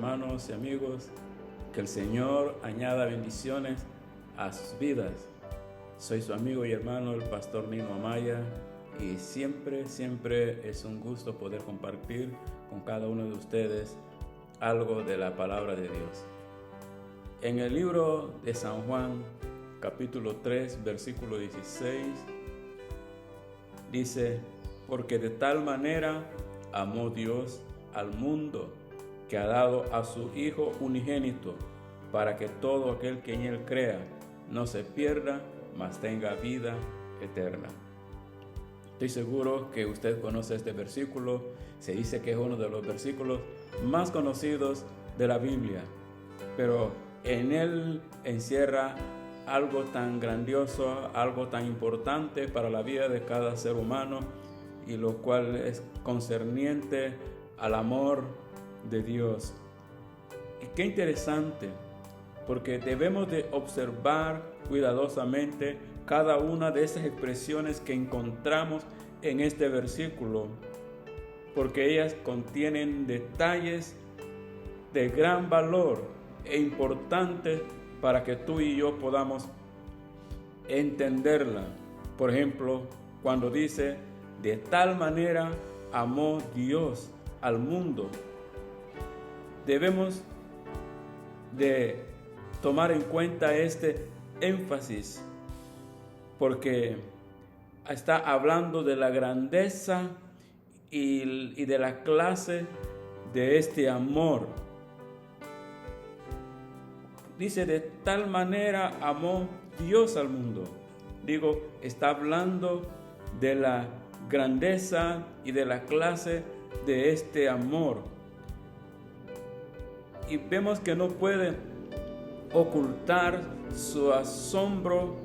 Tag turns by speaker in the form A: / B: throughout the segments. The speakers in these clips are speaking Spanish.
A: hermanos y amigos. Que el Señor añada bendiciones a sus vidas. Soy su amigo y hermano, el pastor Nino Amaya, y siempre es un gusto poder compartir con cada uno de ustedes algo de la palabra de Dios. En el libro de San Juan, capítulo 3, versículo 16, dice: porque de tal manera amó Dios al mundo, que ha dado a su Hijo unigénito, para que todo aquel que en Él crea no se pierda, mas tenga vida eterna. Estoy seguro que usted conoce este versículo. Se dice que es uno de los versículos más conocidos de la Biblia, pero en él encierra algo tan grandioso, algo tan importante para la vida de cada ser humano, y lo cual es concerniente al amor de Dios. Y qué interesante, porque debemos de observar cuidadosamente cada una de esas expresiones que encontramos en este versículo, porque ellas contienen detalles de gran valor e importantes para que tú y yo podamos entenderla. Por ejemplo, cuando dice: de tal manera amó Dios al mundo, debemos de tomar en cuenta este énfasis, porque está hablando de la grandeza y de la clase de este amor. Dice: de tal manera amó Dios al mundo. Está hablando de la grandeza y de la clase de este amor. Y vemos que no puede ocultar su asombro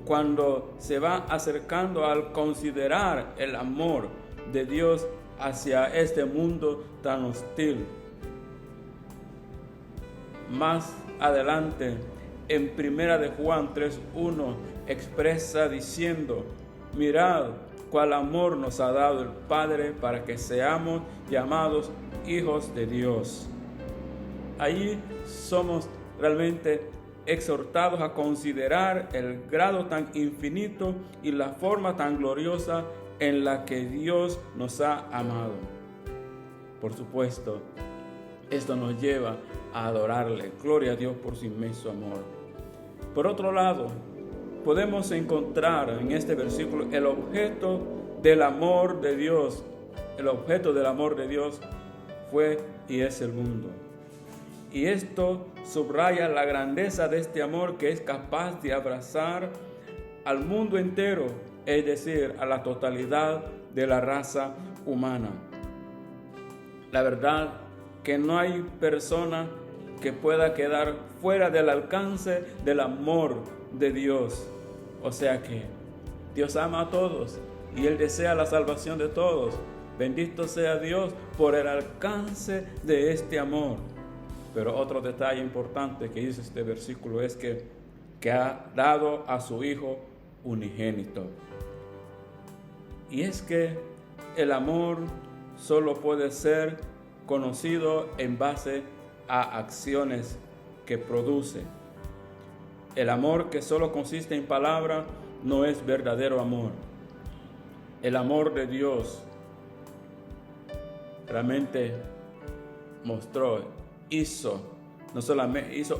A: cuando se va acercando al considerar el amor de Dios hacia este mundo tan hostil. Más adelante, en Primera de Juan 3:1, expresa diciendo: mirad cuál amor nos ha dado el Padre para que seamos llamados hijos de Dios. Allí somos realmente exhortados a considerar el grado tan infinito y la forma tan gloriosa en la que Dios nos ha amado. Por supuesto, esto nos lleva a adorarle. Gloria a Dios por su inmenso amor. Por otro lado, podemos encontrar en este versículo el objeto del amor de Dios. El objeto del amor de Dios fue y es el mundo. Y esto subraya la grandeza de este amor, que es capaz de abrazar al mundo entero, es decir, a la totalidad de la raza humana. La verdad que no hay persona que pueda quedar fuera del alcance del amor de Dios. O sea que Dios ama a todos y Él desea la salvación de todos. Bendito sea Dios por el alcance de este amor. Pero otro detalle importante que dice este versículo es que ha dado a su Hijo unigénito. Y es que el amor solo puede ser conocido en base a acciones que produce. El amor que solo consiste en palabras no es verdadero amor. El amor de Dios realmente hizo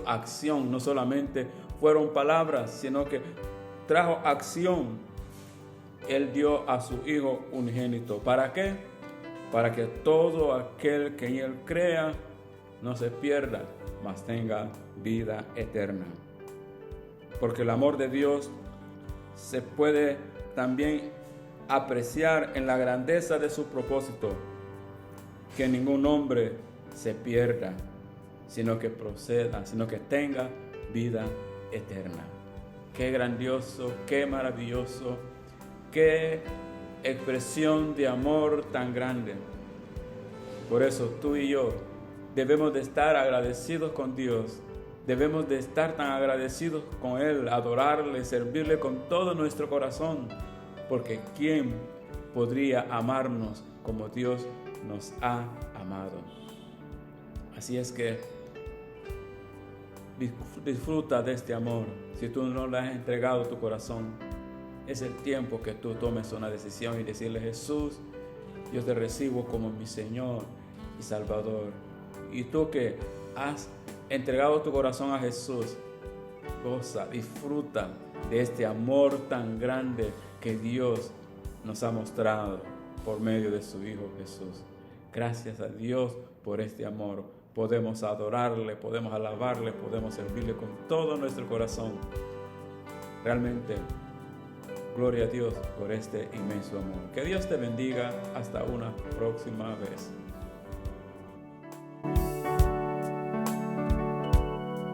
A: acción, no solamente fueron palabras, sino que trajo acción. Él dio a su Hijo unigénito. ¿Para qué? Para que todo aquel que en Él crea no se pierda, mas tenga vida eterna. Porque el amor de Dios se puede también apreciar en la grandeza de su propósito, que ningún hombre se pierda, sino que tenga vida eterna. Qué grandioso, qué maravilloso, qué expresión de amor tan grande. Por eso tú y yo debemos de estar agradecidos con Dios. Debemos de estar tan agradecidos con Él, adorarle, servirle con todo nuestro corazón, porque ¿quién podría amarnos como Dios nos ha amado? Así es que disfruta de este amor. Si tú no le has entregado tu corazón, es el tiempo que tú tomes una decisión y decirle: Jesús, yo te recibo como mi Señor y Salvador. Y tú que has entregado tu corazón a Jesús, goza, disfruta de este amor tan grande que Dios nos ha mostrado por medio de su Hijo Jesús. Gracias a Dios por este amor. Podemos adorarle, podemos alabarle, podemos servirle con todo nuestro corazón. Realmente, gloria a Dios por este inmenso amor. Que Dios te bendiga. Hasta una próxima vez.